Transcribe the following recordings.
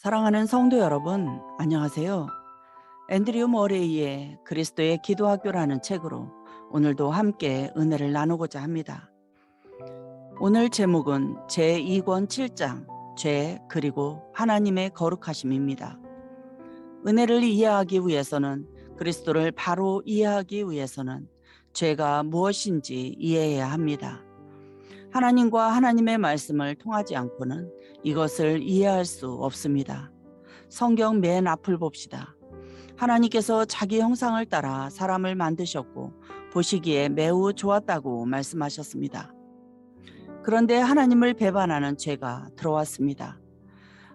사랑하는 성도 여러분, 안녕하세요. 앤드류 머레이의 그리스도의 기도학교라는 책으로 오늘도 함께 은혜를 나누고자 합니다. 오늘 제목은 제2권 7장, 죄 그리고 하나님의 거룩하심입니다. 은혜를 이해하기 위해서는 그리스도를 바로 이해하기 위해서는 죄가 무엇인지 이해해야 합니다. 하나님과 하나님의 말씀을 통하지 않고는 이것을 이해할 수 없습니다. 성경 맨 앞을 봅시다. 하나님께서 자기 형상을 따라 사람을 만드셨고 보시기에 매우 좋았다고 말씀하셨습니다. 그런데 하나님을 배반하는 죄가 들어왔습니다.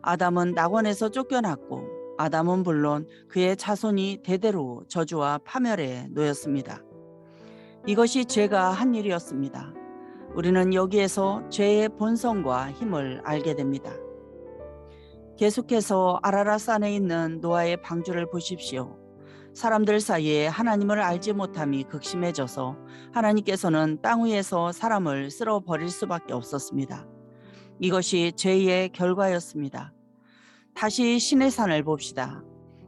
아담은 낙원에서 쫓겨났고 아담은 물론 그의 자손이 대대로 저주와 파멸에 놓였습니다. 이것이 죄가 한 일이었습니다. 우리는 여기에서 죄의 본성과 힘을 알게 됩니다. 계속해서 아라랏산에 있는 노아의 방주를 보십시오. 사람들 사이에 하나님을 알지 못함이 극심해져서 하나님께서는 땅 위에서 사람을 쓸어버릴 수밖에 없었습니다. 이것이 죄의 결과였습니다. 다시 신의 산을 봅시다.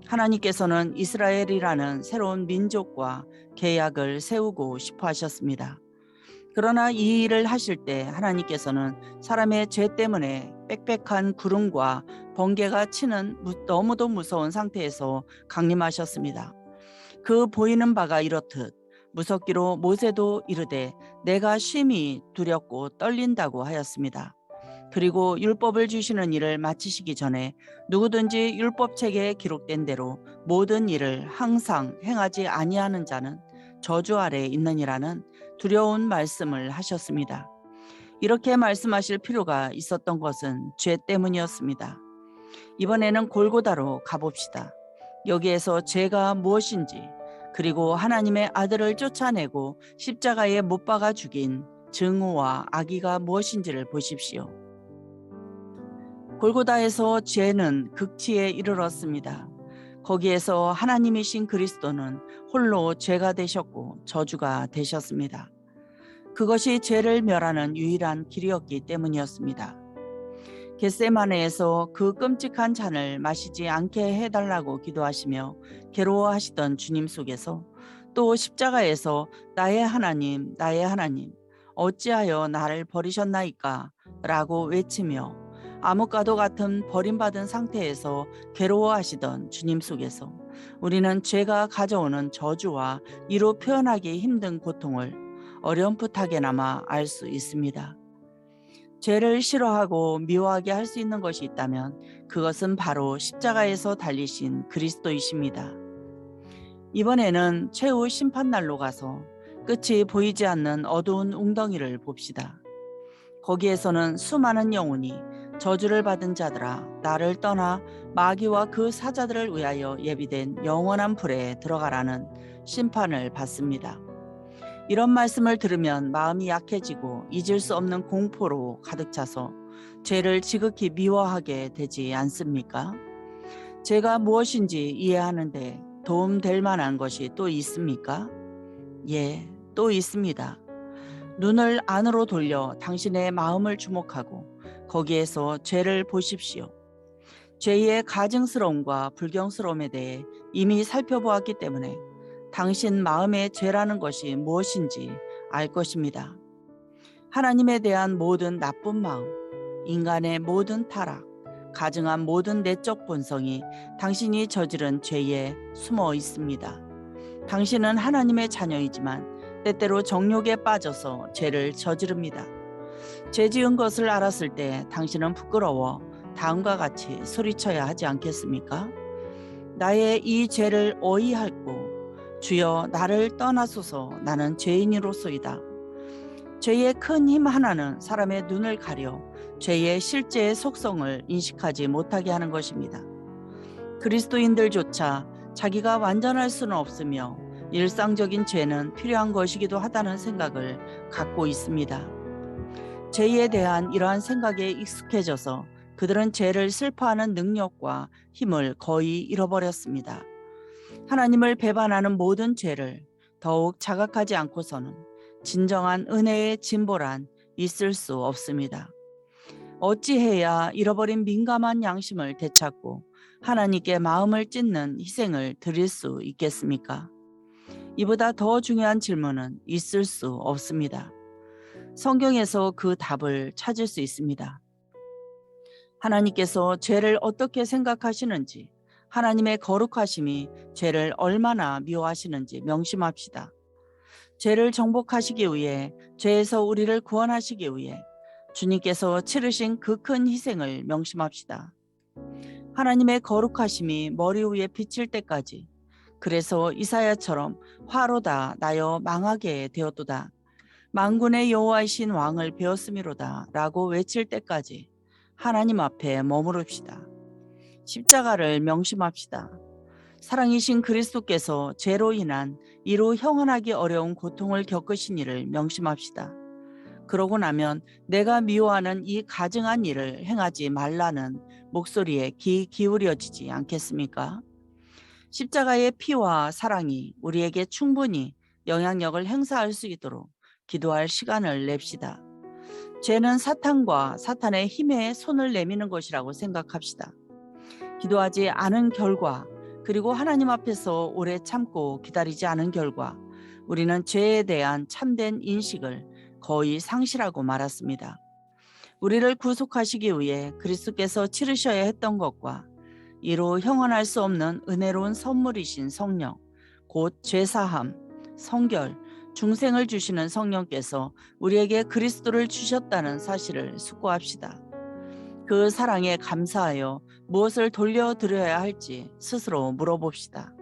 하나님께서는 이스라엘이라는 새로운 민족과 계약을 세우고 싶어 하셨습니다. 그러나 이 일을 하실 때 하나님께서는 사람의 죄 때문에 빽빽한 구름과 번개가 치는 너무도 무서운 상태에서 강림하셨습니다. 그 보이는 바가 이렇듯 무섭기로 모세도 이르되 내가 심히 두렵고 떨린다고 하였습니다. 그리고 율법을 주시는 일을 마치시기 전에 누구든지 율법책에 기록된 대로 모든 일을 항상 행하지 아니하는 자는 저주 아래 있느니라는 두려운 말씀을 하셨습니다. 이렇게 말씀하실 필요가 있었던 것은 죄 때문이었습니다. 이번에는 골고다로 가봅시다. 여기에서 죄가 무엇인지 그리고 하나님의 아들을 쫓아내고 십자가에 못 박아 죽인 증오와 악의가 무엇인지를 보십시오. 골고다에서 죄는 극치에 이르렀습니다. 거기에서 하나님이신 그리스도는 홀로 죄가 되셨고 저주가 되셨습니다. 그것이 죄를 멸하는 유일한 길이었기 때문이었습니다. 겟세마네에서 그 끔찍한 잔을 마시지 않게 해달라고 기도하시며 괴로워하시던 주님 속에서 또 십자가에서 나의 하나님, 나의 하나님, 어찌하여 나를 버리셨나이까? 라고 외치며 암흑과도 같은 버림받은 상태에서 괴로워하시던 주님 속에서 우리는 죄가 가져오는 저주와 이루 표현하기 힘든 고통을 어렴풋하게나마 알 수 있습니다. 죄를 싫어하고 미워하게 할 수 있는 것이 있다면 그것은 바로 십자가에서 달리신 그리스도이십니다. 이번에는 최후 심판날로 가서 끝이 보이지 않는 어두운 웅덩이를 봅시다. 거기에서는 수많은 영혼이 저주를 받은 자들아 나를 떠나 마귀와 그 사자들을 위하여 예비된 영원한 불에 들어가라는 심판을 받습니다. 이런 말씀을 들으면 마음이 약해지고 잊을 수 없는 공포로 가득 차서 죄를 지극히 미워하게 되지 않습니까? 죄가 무엇인지 이해하는데 도움될 만한 것이 또 있습니까? 예, 또 있습니다. 눈을 안으로 돌려 당신의 마음을 주목하고 거기에서 죄를 보십시오. 죄의 가증스러움과 불경스러움에 대해 이미 살펴보았기 때문에 당신 마음의 죄라는 것이 무엇인지 알 것입니다. 하나님에 대한 모든 나쁜 마음, 인간의 모든 타락, 가증한 모든 내적 본성이 당신이 저지른 죄에 숨어 있습니다. 당신은 하나님의 자녀이지만 때때로 정욕에 빠져서 죄를 저지릅니다. 죄 지은 것을 알았을 때 당신은 부끄러워 다음과 같이 소리쳐야 하지 않겠습니까? 나의 이 죄를 어이할고 주여 나를 떠나소서 나는 죄인이로소이다. 죄의 큰 힘 하나는 사람의 눈을 가려 죄의 실제의 속성을 인식하지 못하게 하는 것입니다. 그리스도인들조차 자기가 완전할 수는 없으며 일상적인 죄는 필요한 것이기도 하다는 생각을 갖고 있습니다. 죄에 대한 이러한 생각에 익숙해져서 그들은 죄를 슬퍼하는 능력과 힘을 거의 잃어버렸습니다. 하나님을 배반하는 모든 죄를 더욱 자각하지 않고서는 진정한 은혜의 진보란 있을 수 없습니다. 어찌해야 잃어버린 민감한 양심을 되찾고 하나님께 마음을 찢는 희생을 드릴 수 있겠습니까? 이보다 더 중요한 질문은 있을 수 없습니다. 성경에서 그 답을 찾을 수 있습니다. 하나님께서 죄를 어떻게 생각하시는지, 하나님의 거룩하심이 죄를 얼마나 미워하시는지 명심합시다. 죄를 정복하시기 위해, 죄에서 우리를 구원하시기 위해 주님께서 치르신 그 큰 희생을 명심합시다. 하나님의 거룩하심이 머리 위에 비칠 때까지, 그래서 이사야처럼 화로다 나여 망하게 되었도다, 만군의 여호와이신 왕을 배웠음이로다 라고 외칠 때까지 하나님 앞에 머무릅시다. 십자가를 명심합시다. 사랑이신 그리스도께서 죄로 인한 이루 형언하기 어려운 고통을 겪으신 일을 명심합시다. 그러고 나면 내가 미워하는 이 가증한 일을 행하지 말라는 목소리에 귀 기울여지지 않겠습니까? 십자가의 피와 사랑이 우리에게 충분히 영향력을 행사할 수 있도록 기도할 시간을 냅시다. 죄는 사탄과 사탄의 힘에 손을 내미는 것이라고 생각합시다. 기도하지 않은 결과, 그리고 하나님 앞에서 오래 참고 기다리지 않은 결과, 우리는 죄에 대한 참된 인식을 거의 상실하고 말았습니다. 우리를 구속하시기 위해 그리스도께서 치르셔야 했던 것과 이로 형언할 수 없는 은혜로운 선물이신 성령, 곧 죄사함, 성결, 중생을 주시는 성령께서 우리에게 그리스도를 주셨다는 사실을 숙고합시다. 그 사랑에 감사하여 무엇을 돌려드려야 할지 스스로 물어봅시다.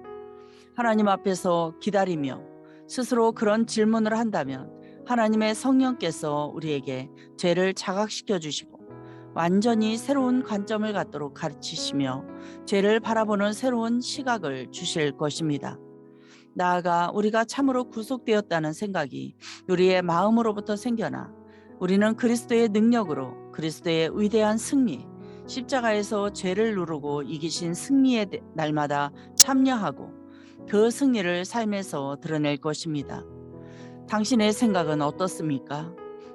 하나님 앞에서 기다리며 스스로 그런 질문을 한다면 하나님의 성령께서 우리에게 죄를 자각시켜 주시고 완전히 새로운 관점을 갖도록 가르치시며 죄를 바라보는 새로운 시각을 주실 것입니다. 나아가 우리가 참으로 구속되었다는 생각이 우리의 마음으로부터 생겨나 우리는 그리스도의 능력으로 그리스도의 위대한 승리, 십자가에서 죄를 누르고 이기신 승리의 날마다 참여하고 그 승리를 삶에서 드러낼 것입니다. 당신의 생각은 어떻습니까?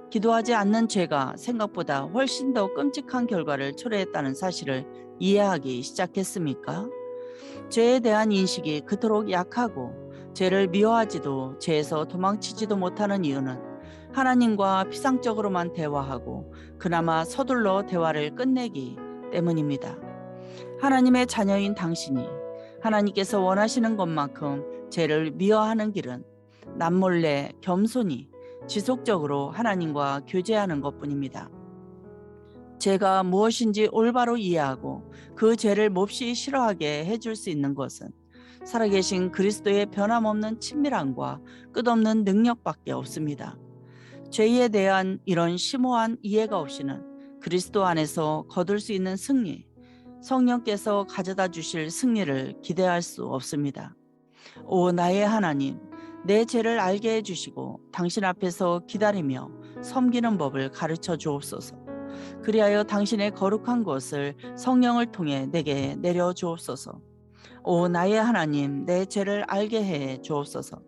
기도하지 않는 죄가 생각보다 훨씬 더 끔찍한 결과를 초래했다는 사실을 이해하기 시작했습니까? 죄에 대한 인식이 그토록 약하고 죄를 미워하지도 죄에서 도망치지도 못하는 이유는 하나님과 피상적으로만 대화하고 그나마 서둘러 대화를 끝내기 때문입니다. 하나님의 자녀인 당신이 하나님께서 원하시는 것만큼 죄를 미워하는 길은 남몰래 겸손히 지속적으로 하나님과 교제하는 것뿐입니다. 죄가 무엇인지 올바로 이해하고 그 죄를 몹시 싫어하게 해줄 수 있는 것은 살아계신 그리스도의 변함없는 친밀함과 끝없는 능력밖에 없습니다. 죄에 대한 이런 심오한 이해가 없이는 그리스도 안에서 거둘 수 있는 승리, 성령께서 가져다 주실 승리를 기대할 수 없습니다. 오 나의 하나님, 내 죄를 알게 해주시고 당신 앞에서 기다리며 섬기는 법을 가르쳐 주옵소서. 그리하여 당신의 거룩한 것을 성령을 통해 내게 내려 주옵소서. 오 나의 하나님, 내 죄를 알게 해 주옵소서.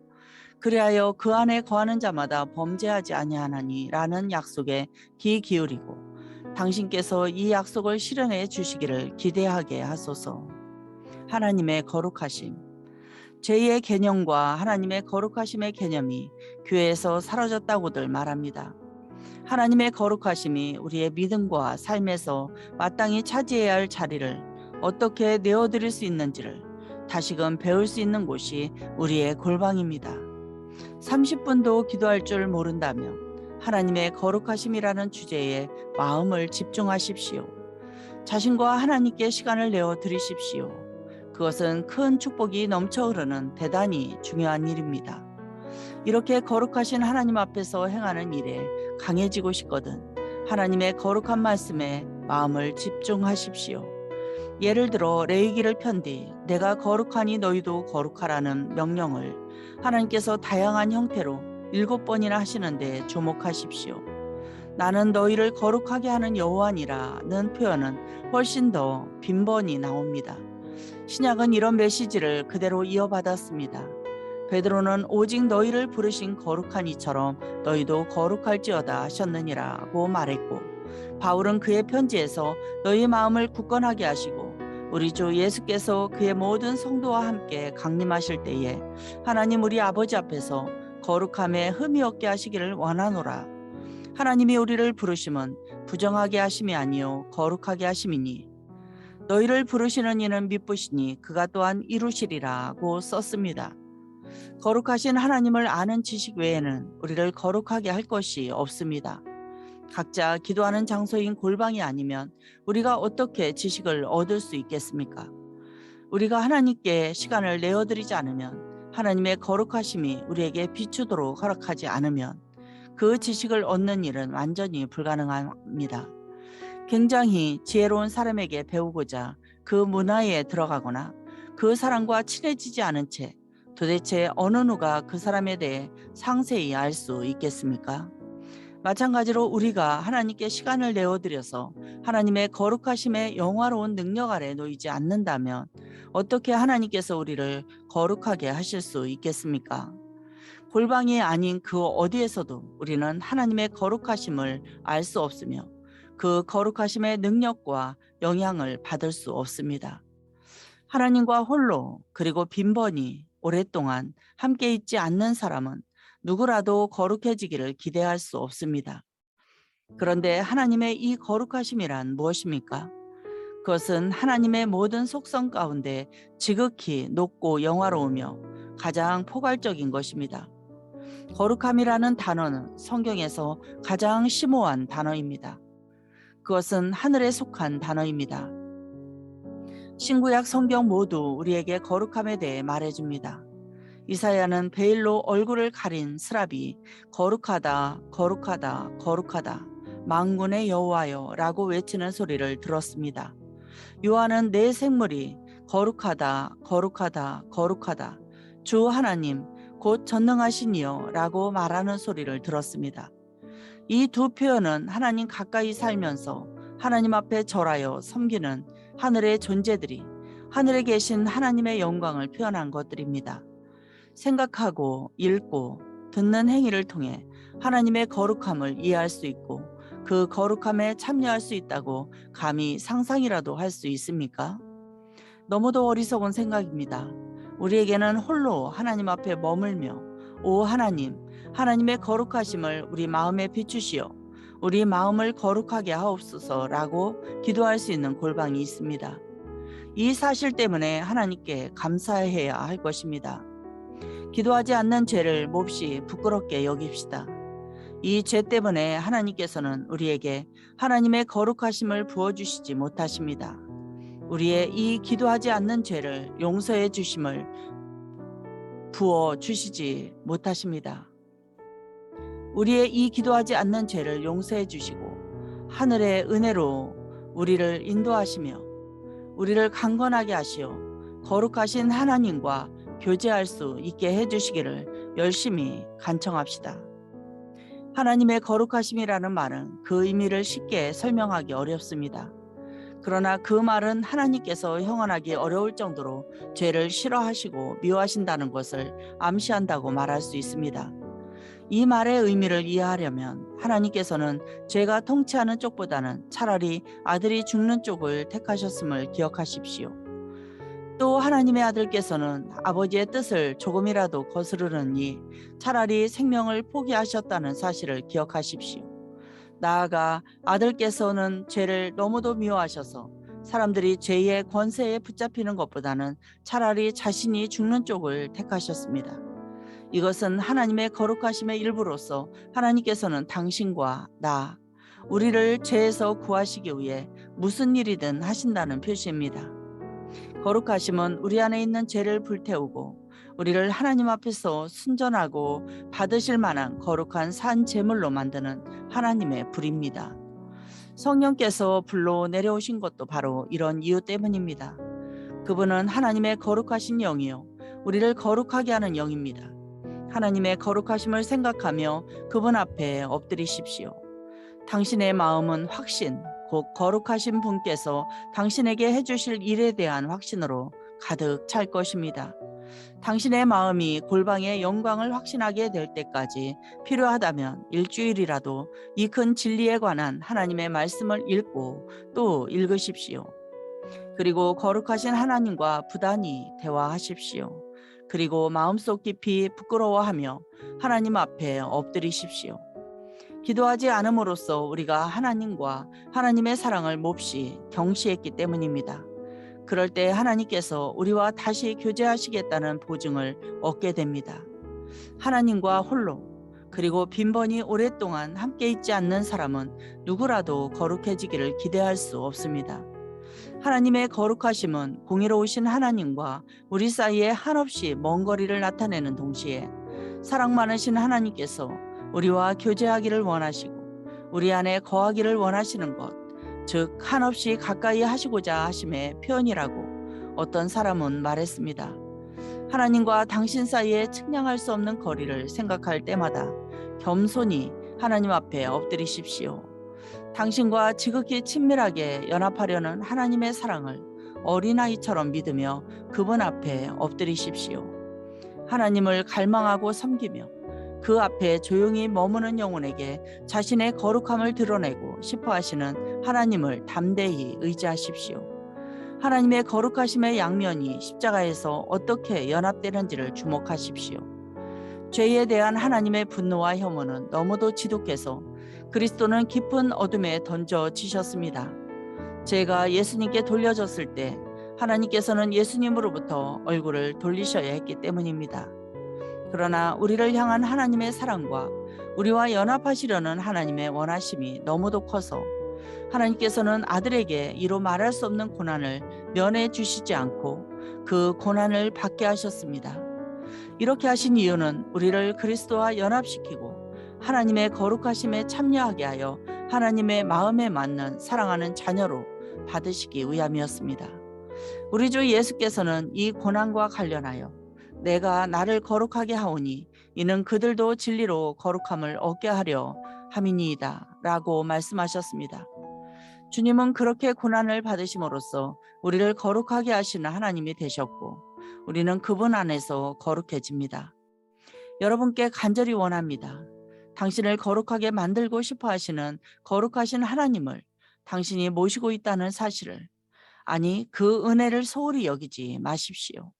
그리하여 그 안에 거하는 자마다 범죄하지 아니하나니 라는 약속에 귀 기울이고 당신께서 이 약속을 실현해 주시기를 기대하게 하소서. 하나님의 거룩하심. 죄의 개념과 하나님의 거룩하심의 개념이 교회에서 사라졌다고들 말합니다. 하나님의 거룩하심이 우리의 믿음과 삶에서 마땅히 차지해야 할 자리를 어떻게 내어드릴 수 있는지를 다시금 배울 수 있는 곳이 우리의 골방입니다. 30분도 기도할 줄 모른다면 하나님의 거룩하심이라는 주제에 마음을 집중하십시오. 자신과 하나님께 시간을 내어 드리십시오. 그것은 큰 축복이 넘쳐 흐르는 대단히 중요한 일입니다. 이렇게 거룩하신 하나님 앞에서 행하는 일에 강해지고 싶거든 하나님의 거룩한 말씀에 마음을 집중하십시오. 예를 들어 레위기를 편 뒤 내가 거룩하니 너희도 거룩하라는 명령을 하나님께서 다양한 형태로 7번이나 하시는데 주목하십시오. 나는 너희를 거룩하게 하는 여호와니라는 표현은 훨씬 더 빈번히 나옵니다. 신약은 이런 메시지를 그대로 이어받았습니다. 베드로는 오직 너희를 부르신 거룩한 이처럼 너희도 거룩할지어다 하셨느니라고 말했고 바울은 그의 편지에서 너희 마음을 굳건하게 하시고 우리 주 예수께서 그의 모든 성도와 함께 강림하실 때에 하나님 우리 아버지 앞에서 거룩함에 흠이 없게 하시기를 원하노라. 하나님이 우리를 부르심은 부정하게 하심이 아니요 거룩하게 하심이니 너희를 부르시는 이는 미쁘시니 그가 또한 이루시리라고 썼습니다. 거룩하신 하나님을 아는 지식 외에는 우리를 거룩하게 할 것이 없습니다. 각자 기도하는 장소인 골방이 아니면 우리가 어떻게 지식을 얻을 수 있겠습니까? 우리가 하나님께 시간을 내어드리지 않으면, 하나님의 거룩하심이 우리에게 비추도록 허락하지 않으면 그 지식을 얻는 일은 완전히 불가능합니다. 굉장히 지혜로운 사람에게 배우고자 그 문화에 들어가거나 그 사람과 친해지지 않은 채 도대체 어느 누가 그 사람에 대해 상세히 알 수 있겠습니까? 마찬가지로 우리가 하나님께 시간을 내어드려서 하나님의 거룩하심의 영화로운 능력 아래 놓이지 않는다면 어떻게 하나님께서 우리를 거룩하게 하실 수 있겠습니까? 골방이 아닌 그 어디에서도 우리는 하나님의 거룩하심을 알 수 없으며 그 거룩하심의 능력과 영향을 받을 수 없습니다. 하나님과 홀로 그리고 빈번히 오랫동안 함께 있지 않는 사람은 누구라도 거룩해지기를 기대할 수 없습니다. 그런데 하나님의 이 거룩하심이란 무엇입니까? 그것은 하나님의 모든 속성 가운데 지극히 높고 영화로우며 가장 포괄적인 것입니다. 거룩함이라는 단어는 성경에서 가장 심오한 단어입니다. 그것은 하늘에 속한 단어입니다. 신구약 성경 모두 우리에게 거룩함에 대해 말해줍니다. 이사야는 베일로 얼굴을 가린 스랍이 거룩하다, 거룩하다, 거룩하다, 만군의 여호와여 라고 외치는 소리를 들었습니다. 요한은 내 생물이 거룩하다, 거룩하다, 거룩하다, 주 하나님 곧 전능하신 이여 라고 말하는 소리를 들었습니다. 이 두 표현은 하나님 가까이 살면서 하나님 앞에 절하여 섬기는 하늘의 존재들이 하늘에 계신 하나님의 영광을 표현한 것들입니다. 생각하고 읽고 듣는 행위를 통해 하나님의 거룩함을 이해할 수 있고 그 거룩함에 참여할 수 있다고 감히 상상이라도 할 수 있습니까? 너무도 어리석은 생각입니다. 우리에게는 홀로 하나님 앞에 머물며 오 하나님, 하나님의 거룩하심을 우리 마음에 비추시어 우리 마음을 거룩하게 하옵소서라고 기도할 수 있는 골방이 있습니다. 이 사실 때문에 하나님께 감사해야 할 것입니다. 기도하지 않는 죄를 몹시 부끄럽게 여깁시다. 이 죄 때문에 하나님께서는 우리에게 하나님의 거룩하심을 부어주시지 못하십니다. 우리의 이 기도하지 않는 죄를 용서해 주심을 부어주시지 못하십니다. 우리의 이 기도하지 않는 죄를 용서해 주시고 하늘의 은혜로 우리를 인도하시며 우리를 강건하게 하시어 거룩하신 하나님과 교제할 수 있게 해주시기를 열심히 간청합시다. 하나님의 거룩하심이라는 말은 그 의미를 쉽게 설명하기 어렵습니다. 그러나 그 말은 하나님께서 형언하기 어려울 정도로 죄를 싫어하시고 미워하신다는 것을 암시한다고 말할 수 있습니다. 이 말의 의미를 이해하려면 하나님께서는 죄가 통치하는 쪽보다는 차라리 아들이 죽는 쪽을 택하셨음을 기억하십시오. 또 하나님의 아들께서는 아버지의 뜻을 조금이라도 거스르느니 차라리 생명을 포기하셨다는 사실을 기억하십시오. 나아가 아들께서는 죄를 너무도 미워하셔서 사람들이 죄의 권세에 붙잡히는 것보다는 차라리 자신이 죽는 쪽을 택하셨습니다. 이것은 하나님의 거룩하심의 일부로서 하나님께서는 당신과 나, 우리를 죄에서 구하시기 위해 무슨 일이든 하신다는 표시입니다. 거룩하심은 우리 안에 있는 죄를 불태우고 우리를 하나님 앞에서 순전하고 받으실 만한 거룩한 산 제물로 만드는 하나님의 불입니다. 성령께서 불로 내려오신 것도 바로 이런 이유 때문입니다. 그분은 하나님의 거룩하신 영이요 우리를 거룩하게 하는 영입니다. 하나님의 거룩하심을 생각하며 그분 앞에 엎드리십시오. 당신의 마음은 확신, 곧 거룩하신 분께서 당신에게 해주실 일에 대한 확신으로 가득 찰 것입니다. 당신의 마음이 골방의 영광을 확신하게 될 때까지 필요하다면 일주일이라도 이 큰 진리에 관한 하나님의 말씀을 읽고 또 읽으십시오. 그리고 거룩하신 하나님과 부단히 대화하십시오. 그리고 마음속 깊이 부끄러워하며 하나님 앞에 엎드리십시오. 기도하지 않음으로써 우리가 하나님과 하나님의 사랑을 몹시 경시했기 때문입니다. 그럴 때 하나님께서 우리와 다시 교제하시겠다는 보증을 얻게 됩니다. 하나님과 홀로 그리고 빈번히 오랫동안 함께 있지 않는 사람은 누구라도 거룩해지기를 기대할 수 없습니다. 하나님의 거룩하심은 공의로우신 하나님과 우리 사이에 한없이 먼 거리를 나타내는 동시에 사랑 많으신 하나님께서 우리와 교제하기를 원하시고 우리 안에 거하기를 원하시는 것, 즉 한없이 가까이 하시고자 하심의 표현이라고 어떤 사람은 말했습니다. 하나님과 당신 사이에 측량할 수 없는 거리를 생각할 때마다 겸손히 하나님 앞에 엎드리십시오. 당신과 지극히 친밀하게 연합하려는 하나님의 사랑을 어린아이처럼 믿으며 그분 앞에 엎드리십시오. 하나님을 갈망하고 섬기며 그 앞에 조용히 머무는 영혼에게 자신의 거룩함을 드러내고 싶어 하시는 하나님을 담대히 의지하십시오. 하나님의 거룩하심의 양면이 십자가에서 어떻게 연합되는지를 주목하십시오. 죄에 대한 하나님의 분노와 혐오는 너무도 지독해서 그리스도는 깊은 어둠에 던져지셨습니다. 죄가 예수님께 돌려졌을 때 하나님께서는 예수님으로부터 얼굴을 돌리셔야 했기 때문입니다. 그러나 우리를 향한 하나님의 사랑과 우리와 연합하시려는 하나님의 원하심이 너무도 커서 하나님께서는 아들에게 이로 말할 수 없는 고난을 면해 주시지 않고 그 고난을 받게 하셨습니다. 이렇게 하신 이유는 우리를 그리스도와 연합시키고 하나님의 거룩하심에 참여하게 하여 하나님의 마음에 맞는 사랑하는 자녀로 받으시기 위함이었습니다. 우리 주 예수께서는 이 고난과 관련하여 내가 나를 거룩하게 하오니 이는 그들도 진리로 거룩함을 얻게 하려 함이니이다 라고 말씀하셨습니다. 주님은 그렇게 고난을 받으심으로써 우리를 거룩하게 하시는 하나님이 되셨고 우리는 그분 안에서 거룩해집니다. 여러분께 간절히 원합니다. 당신을 거룩하게 만들고 싶어 하시는 거룩하신 하나님을 당신이 모시고 있다는 사실을, 아니 그 은혜를 소홀히 여기지 마십시오.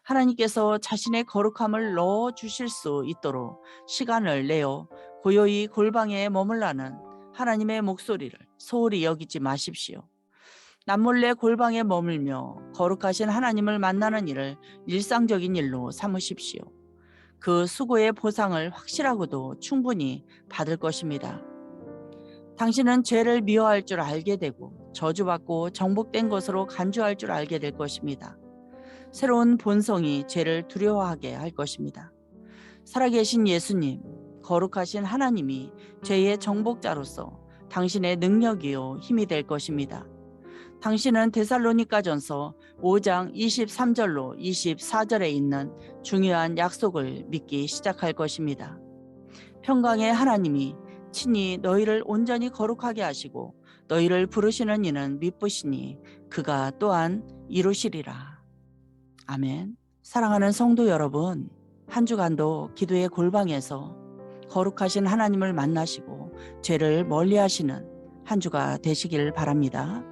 하나님께서 자신의 거룩함을 넣어 주실 수 있도록 시간을 내어 고요히 골방에 머물라는 하나님의 목소리를 소홀히 여기지 마십시오. 남몰래 골방에 머물며 거룩하신 하나님을 만나는 일을 일상적인 일로 삼으십시오. 그 수고의 보상을 확실하고도 충분히 받을 것입니다. 당신은 죄를 미워할 줄 알게 되고 저주받고 정복된 것으로 간주할 줄 알게 될 것입니다. 새로운 본성이 죄를 두려워하게 할 것입니다. 살아계신 예수님, 거룩하신 하나님이 죄의 정복자로서 당신의 능력이요 힘이 될 것입니다. 당신은 데살로니가전서 5장 23절로 24절에 있는 중요한 약속을 믿기 시작할 것입니다. 평강의 하나님이 친히 너희를 온전히 거룩하게 하시고 너희를 부르시는 이는 미쁘시니 그가 또한 이루시리라. 아멘. 사랑하는 성도 여러분, 한 주간도 기도의 골방에서 거룩하신 하나님을 만나시고 죄를 멀리하시는 한 주가 되시길 바랍니다.